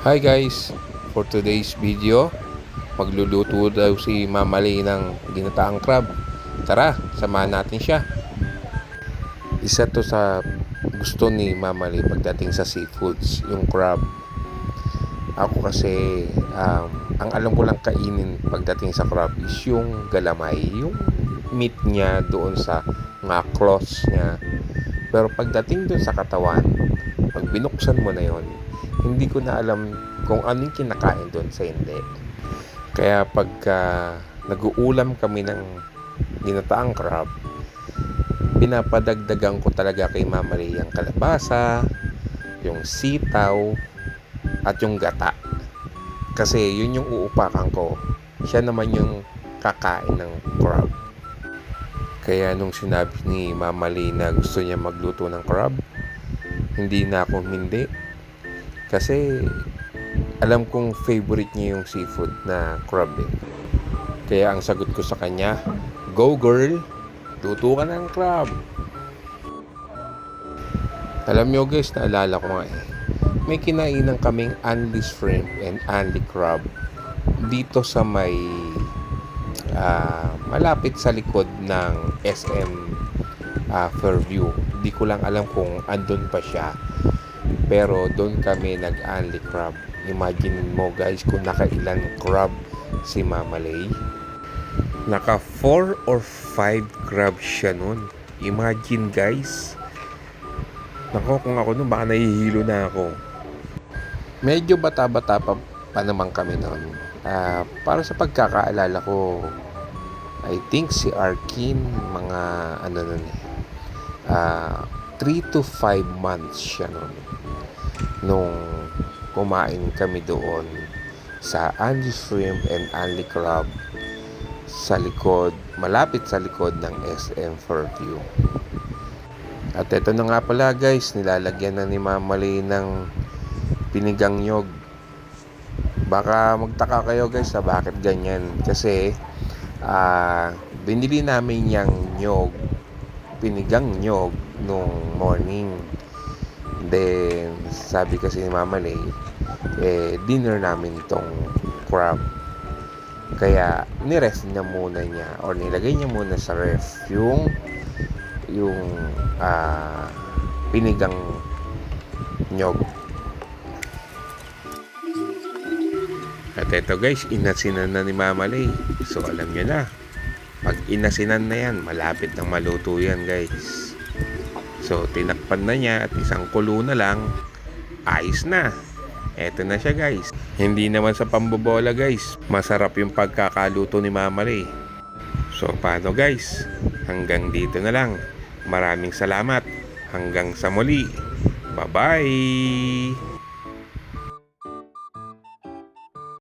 Hi guys, for today's video, magluluto daw si Mama Lay ng ginataang crab. Tara, samahan natin siya. Isa to sa gusto ni Mama Lay pagdating sa seafoods, yung crab. Ako kasi, ang alam ko lang kainin pagdating sa crab is yung galamay, yung meat niya doon sa mga claws niya. Pero pagdating doon sa katawan, pag binuksan mo na yon, hindi ko na alam kung anong kinakain doon sa hindi. Kaya pagka nag-uulam kami ng ginataang crab, pinapadagdagan ko talaga kay Mama Ray ang kalabasa, yung sitaw, at yung gata. Kasi yun yung uupakan ko. Siya naman yung kakain ng crab. Kaya nung sinabi ni Mama Ray na gusto niya magluto ng crab, hindi na ako hindi. Kasi alam kong favorite niya yung seafood na crab eh. Kaya ang sagot ko sa kanya, go girl, luto ka ng crab. Alam nyo guys, naalala ko nga eh, may kinainan kaming Anlis shrimp and Anli crab dito sa may malapit sa likod ng SM Fairview. Hindi ko lang alam kung andun pa siya, pero doon kami nag-Anli crab. Imagine mo guys kung nakailan crab si Mama Lay. Naka 4 or 5 crab siya nun. Imagine guys. Nako, kung ako nun baka nahihilo na ako. Medyo bata-bata pa naman kami nun. Para sa pagkakaalala ko, I think si Arkin mga ano nun eh, 3 to 5 months siya nun nung kumain kami doon sa Anli Shrimp and Anli Crab sa likod, malapit sa likod ng SM Fairview. At ito na nga pala guys, nilalagyan na ni Mama Lay ng pinigang nyog. Baka magtaka kayo guys sa bakit ganyan, kasi binili namin yung nyog, pinigang nyog nung morning. Then sabi kasi ni Mama Lay, dinner namin tong crab. Kaya niref niya muna niya or nilagay niya muna sa ref yung pinigang nyog. At eto guys, inasinan na ni Mama Lay. So alam niyo na, pag inasinan na yan, malapit nang maluto yan guys. So tinakpan na niya at isang kulo na lang, ayos na. Eto na siya guys. Hindi naman sa pambobola guys, masarap yung pagkakaluto ni Mama Lay. So paano guys, hanggang dito na lang. Maraming salamat. Hanggang sa muli. Bye bye.